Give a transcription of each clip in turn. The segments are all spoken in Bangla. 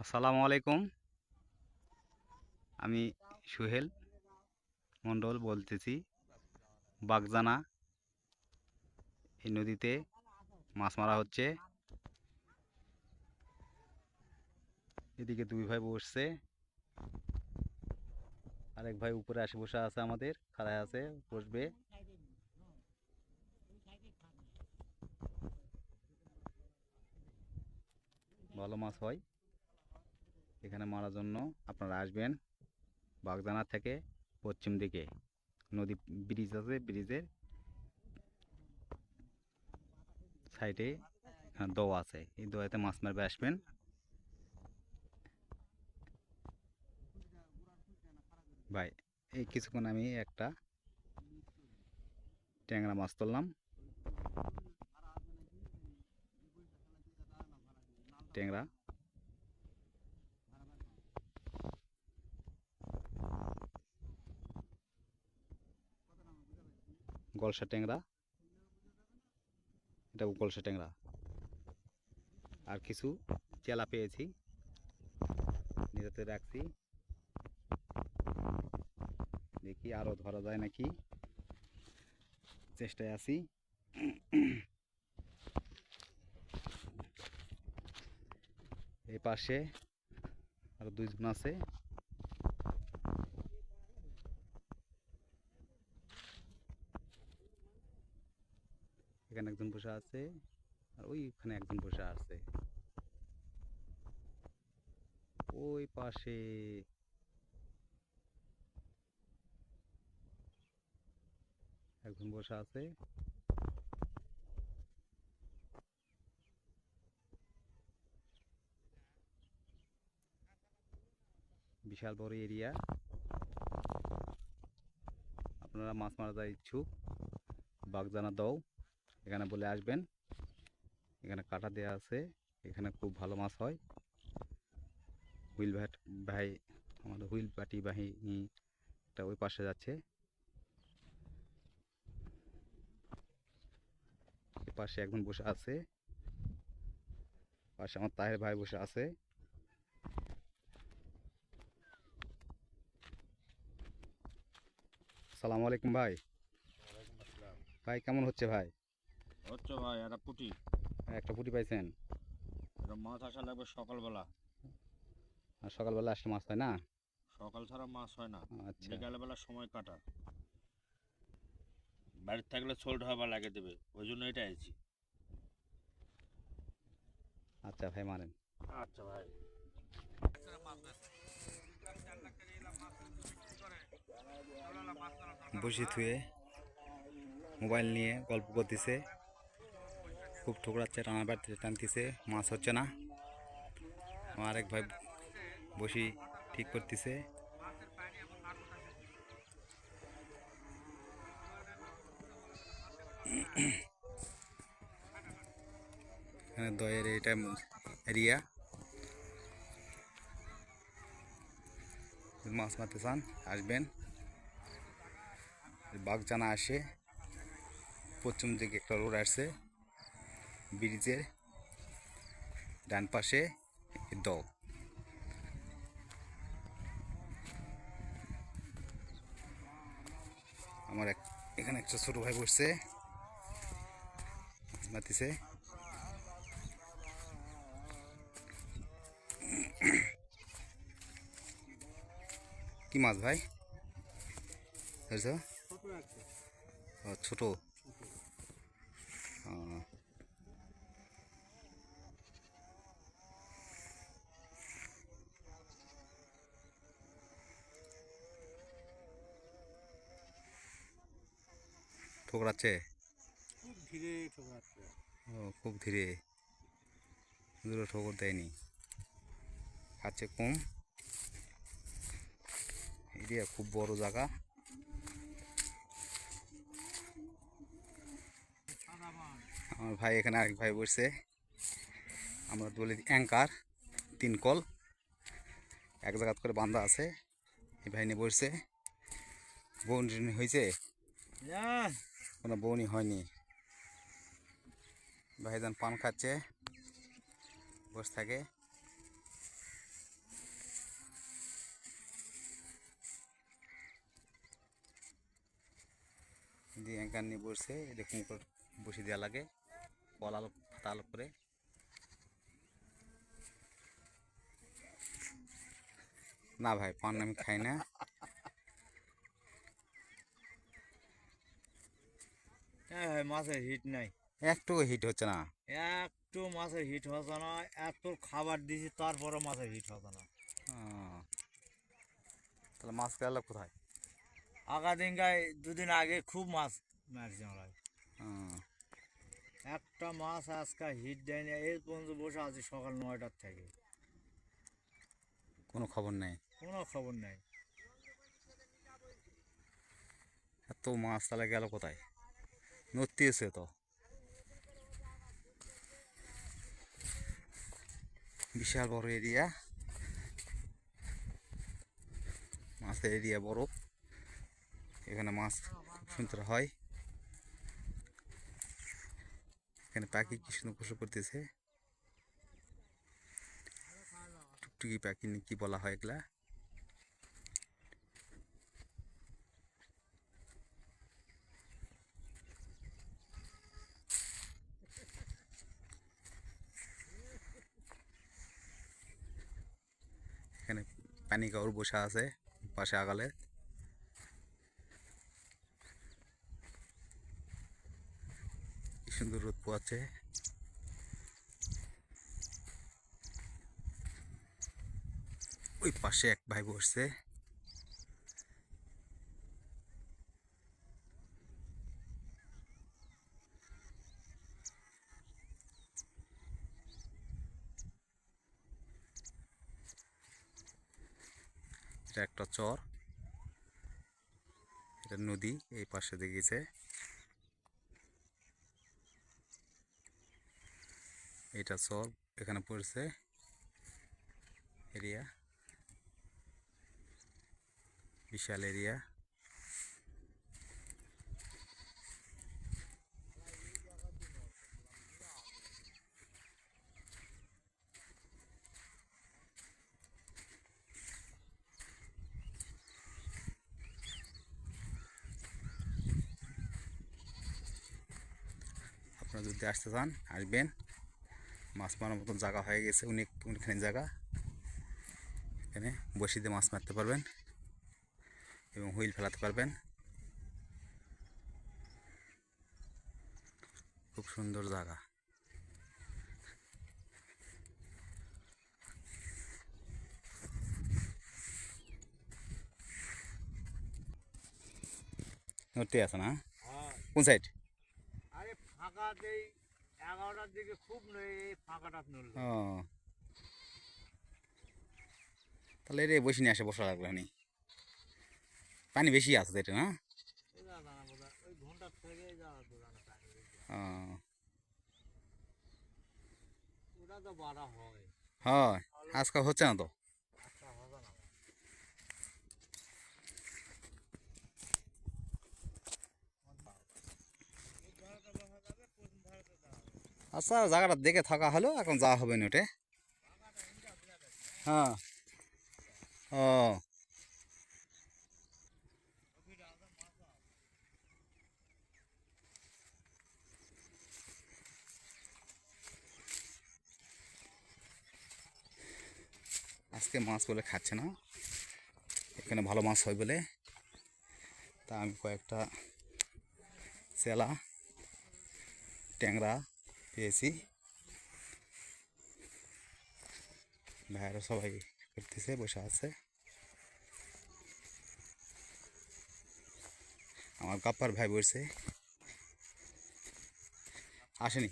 আসসালামু আলাইকুম। আমি সুহেল মণ্ডল বলতেছি। বাগজানা এই নদীতে মাছ মারা হচ্ছে। এদিকে দুই ভাই বসছে, আরেক ভাই উপরে আসে বসে আছে, আমাদের খাড়ায় আছে, বসবে। ভালো মাছ হয় এখানে মারার জন্য। আপনারা আসবেন বাগজানা থেকে পশ্চিম দিকে নদী ব্রিজ আছে, ব্রিজের সাইডে দোয়া আছে, এই দোয়াতে মাছ মারবে, আসবেন। ভাই এই কিছুক্ষণ আমি একটা ট্যাংরা মাছ তুললাম। ট্যাংরা, গলসা ট্যাংরা, এটা গলসা ট্যাংরা। আর কিছু চেলা পেয়েছি, নিজেতে রাখছি, দেখি আরো ধরা যায় নাকি, চেষ্টায় আছি। এই পাশে আরো দুইজন আছে, এখানে একজন বসে আছে, আর ওইখানে একজন বসে আছে, ওই পাশে একজন বসে আছে। বিশাল বড় এরিয়া। আপনারা মাছ মারা যায় ইচ্ছুক, বাগজানা দাও এখানে বলে আসবেন। এখানে কাটা দেওয়া আছে, এখানে খুব ভালো মাছ হয়। হুইল ভাই, আমাদের হুইল পাটি বাহিনীটা ওই পাশে যাচ্ছে, এ পাশে একজন বসে আছে, পাশে আমার তাহের ভাই বসে আছে। সালাম আলাইকুম ভাই। ওয়ালাইকুম আসসালাম। ভাই কেমন হচ্ছে ভাই? হচ্ছে ভাই একটা পুঁটি। একটা পুঁটি পাইছেন? এটা মাছ আসা লাগবে সকালবেলা। আর সকালবেলা আসলে মাছ হয় না? সকাল ছাড়া মাছ হয় না। আচ্ছা বিকালবেলা সময় কাটা। বাড়িতে থাকলে ছোট হবার লাগে দেবে, ওই জন্য এটা আইছি। আচ্ছা ভাই, মারেন। আচ্ছা ভাই। বসে থুয়ে মোবাইল নিয়ে গল্প করতেছে, খুব ঠোকরাচ্ছে, টানা বাড়তে টানতেছে, মাছ হচ্ছে না। আমার আরেক ভাই বসি ঠিক করতেছে। এখানে দয়ের এটা এরিয়া, মাছ মারতে চান আসবেন। বাগজানা আসে পশ্চিম দিকে একটা রোড আসছে, ব্রিজের ডান পাশে দাও। আমার এখানে একটা ছোট ভাই বসছে, মাছ মারতেছে। কি মাছ ভাই ধরছো? ও, ছোট। ঠোকরাচ্ছে? খুব ধীরে ঠোকাচ্ছে। ও, খুব ধীরে, দূরে ঠোকর দেয়নি, খাচ্ছে কম। এরিয়া খুব বড় জায়গা। আমার ভাই এখানে আরেক ভাই বসছে, আমরা বলি অ্যাঙ্কার, 3 কল এক জায়গা করে বাঁধা আছে। এই ভাই নিয়ে বসছে। বউনি হয়েছে? কোনো বউনি হয়নি। ভাইজান পান খাচ্ছে, বসে থাকে। এখান নিয়ে বসছে এরকম করে বসে দেওয়া লাগে কল আলো পাতা আলো করে। না ভাই পান আমি খাই না। হ্যাঁ মাছের হিট নাই, একটু হিট হচ্ছে না। একটু মাছের হিট হচ্ছে না, এত খাবার দিছি তারপরে মাছের হিট হচ্ছে না। আহ, তাহলে মাছ গেল কোথায়? আগা দিনকায় 2 দিন আগে খুব মাছ মারছি আমরা, আহ, একটা মাছ আজকে হিট দেয়নি। এই পর্যন্ত বসে আছি সকাল 9টার থেকে, কোনো খবর নেই। কোনো খবর নেই। এত মাছ তাহলে গেল কোথায়? নদী এসে তো বিশাল বড় এরিয়া, মাছের এরিয়া বড়, এখানে মাছ খুব সুন্দর হয়। এখানে পাখি কি সুন্দর বসে করতেছে, টুকটুকি পাখি কি বলা হয় এগুলা? এখানে পানি কাউর বসা আছে পাশে আগালে। কি সুন্দর রোদ পোয়াচ্ছে। ওই পাশে এক ভাই বসছে। এটা একটা চর, এটা নদী এই পাশে দেখেছে। এটা চর, এখানে পড়ছে এরিয়া, বিশাল এরিয়া। আপনারা যদি আসতে চান আসবেন, মাছ মারার মতন জায়গা হয়ে গেছে, অনেকখানি জায়গা। এখানে বসে দিয়ে মাছ মারতে পারবেন এবং হুইল ফেলাতে পারবেন। খুব সুন্দর জায়গা। নড়তে আছে না? হ্যাঁ, কোন সাইড? আরে ফাঁকা দেই 11টার দিকে খুব নয়, এই ফাঁকাটা নড়ল। ও তাহলে রে বসে নিয়ে আসে বসা লাগলো নি, পানি বেশি আছে তো এটা না? এটা জানা বোধ ওই ঘন্টার থেকে যাওয়া দোকানে পানি বেশি। ও ওটা তো বাড়া হয়, হয়, আজকাল হচ্ছে না তো। আচ্ছা হবে না। আচ্ছা জায়গাটা দেখে থাকা হলো, এখন যাওয়া হবে না ওটে। হ্যাঁ ও আজকে মাছ বলে খাচ্ছে না, এখানে ভালো মাছ হয় বলে। তা আমি কয়েকটা চেলা ট্যাংরা পেয়েছি, ভাইয়েরা সবাই করতেছে বসে আছে। আমার গাপ্পার ভাই বসছে, আসেনি।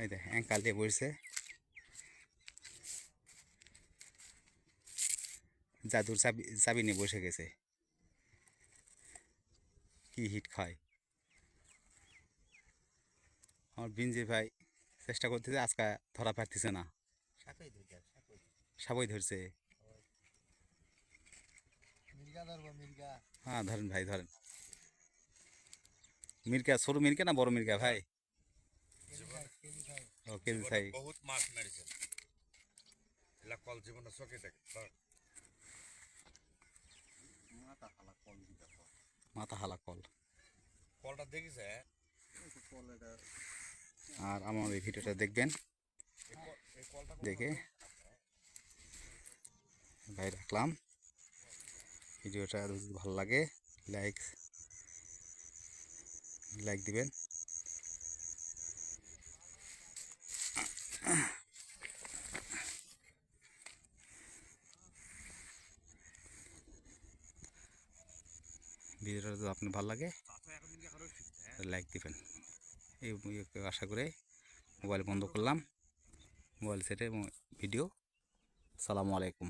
এই দেখ অ্যাঙ্কাল দিয়ে বসছে, জাদুর চাবি চাবি নিয়ে বসে গেছে। কি হিট খায় আমার বিঞ্জি ভাই, চেষ্টা করতেছে, আজকে ধরা পারতেছে না। সাবই ধরছে। হ্যাঁ ধরেন ভাই ধরেন। মির্কা ছোট মির্কা না বড় মির্কা ভাই? ও কেজি সাই। বহুত মাছ মেরেছে, কল জীবনে চোখে দেখে মাথা হালা কল। কলটা দেখিছে আর আমার এই ভিডিওটা দেখবেন, এই কলটা দেখে ভাই রাখলাম। ভিডিওটা যদি ভালো লাগে লাইক দিবেন। ভিডিওটা যদি আপনি ভালো লাগে লাইক দিবেন, এই আশা করে মোবাইল বন্ধ করলাম। মোবাইল সেটে ভিডিও। আসসালামু আলাইকুম।